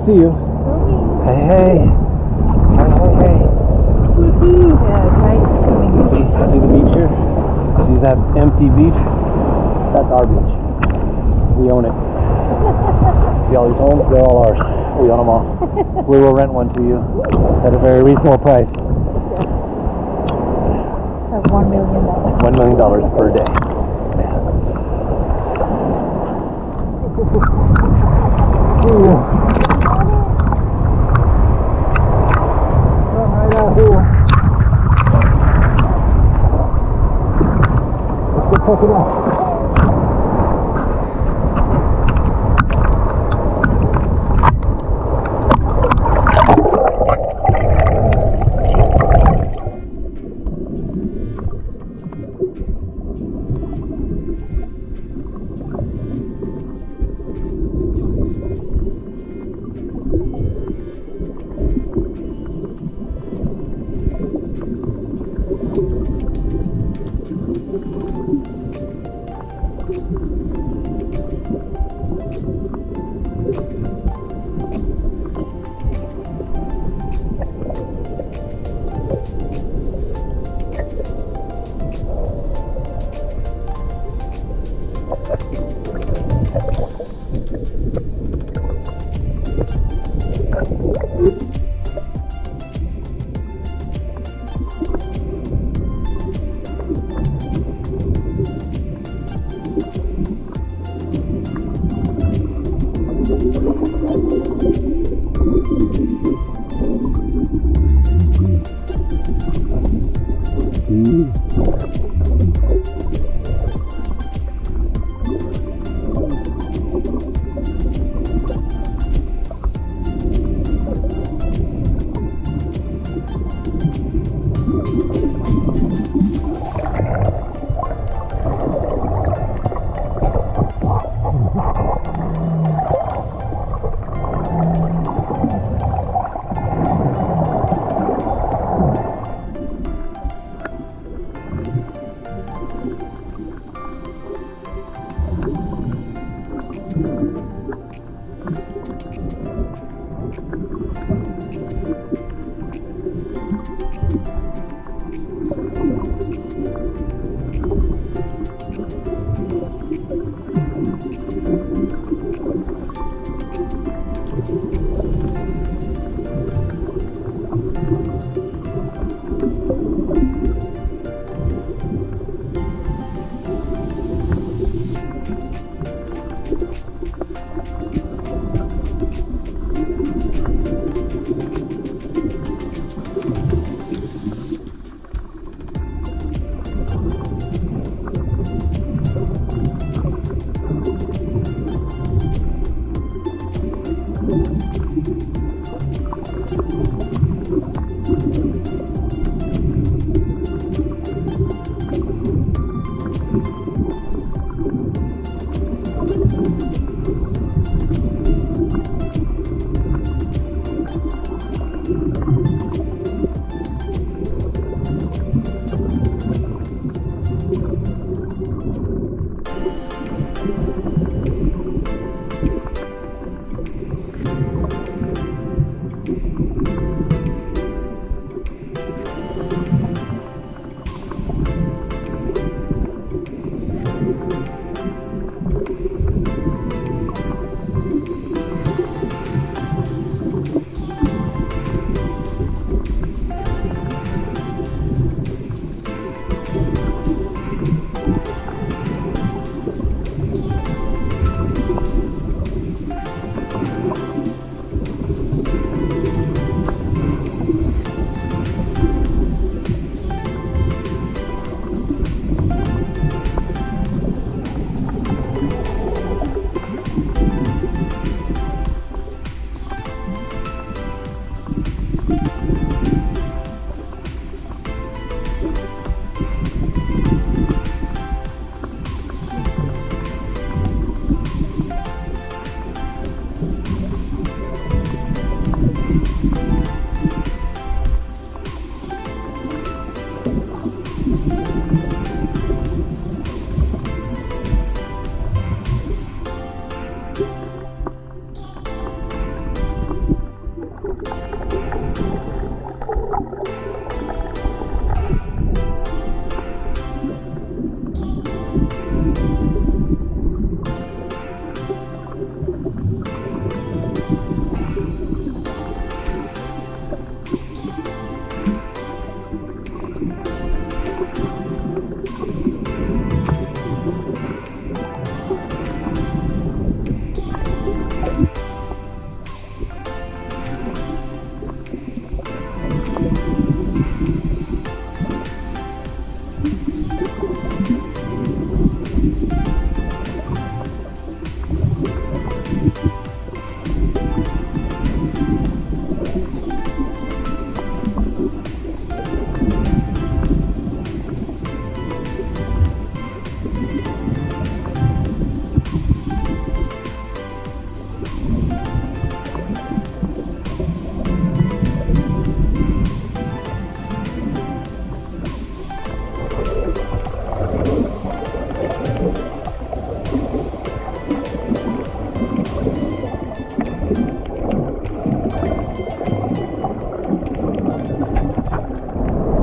see you. Okay. Hey, hey. Hey, hey, hey. Yeah, it's nice coming in. See the beach here? See that empty beach? That's our beach. We own it. See all these homes? They're all ours. We own them all. We will rent one to you at a very reasonable price. That's $1 million. $1 million per day. Sun right out here. Let's go check it out.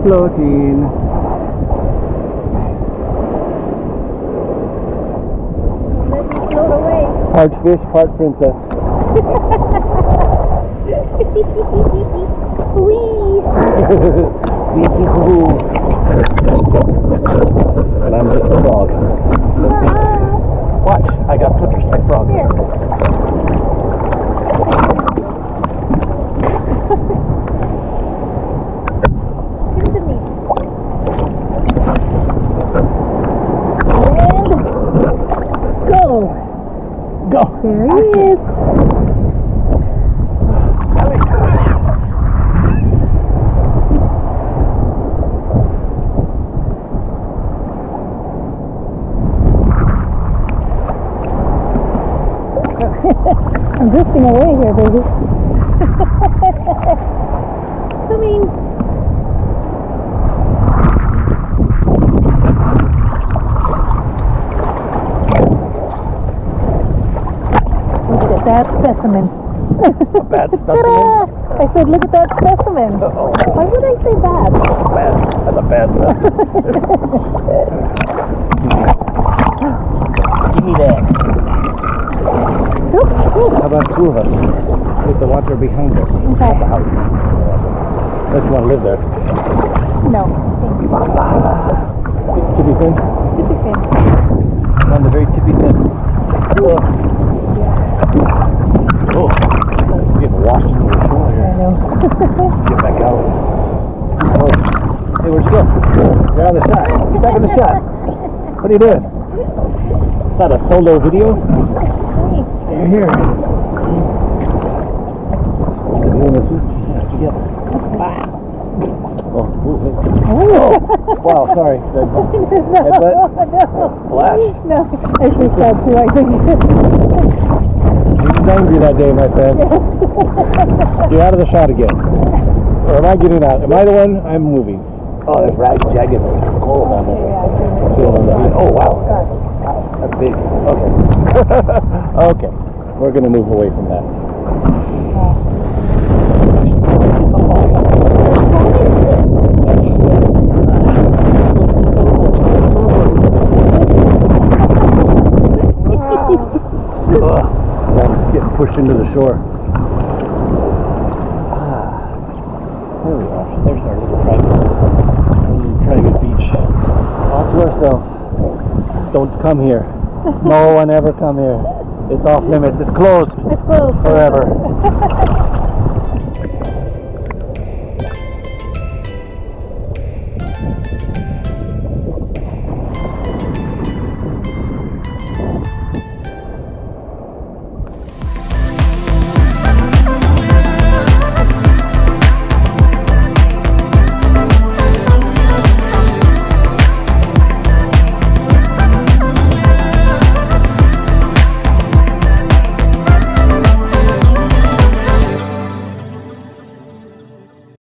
floating. Let me float away. Part fish, part princess. Wee! And I'm just a frog. Watch, I got flippers like frogs. Here. Give it to me. And go. Go. There he is. I'm drifting away here, baby. Coming. Look at that specimen. A bad specimen? Ta-da! I said, look at that specimen. Uh-oh. Why would I say bad? Bad. That's a bad specimen. Give me that. How about two of us? With the water behind us. Okay. At the house. Unless you want to live there. No, thank you. Tippy fin? Tippy fin. On the very tippy fin. Oh. Oh. It's getting washed into the shore I here. know. Get back out. Oh. Hey, where'd you go? You're out of the shot. Get back in the shot. What are you doing? Is that a solo video? You're here. Together. Oh, wow, sorry. Headbutt? Splash? No, I think so too, I think. He was angry that day, my friend. You're out of the shot again. Or am I getting out? Am I the one? I'm moving. Oh, there's jagged coral down there. Oh, wow. That's big. Okay. Okay. We're going to move away from that. I'm getting pushed into the shore. There we are. There's our little private beach. All to ourselves. Don't come here. No one ever come here. It's off limits. It's closed. It's closed. Forever.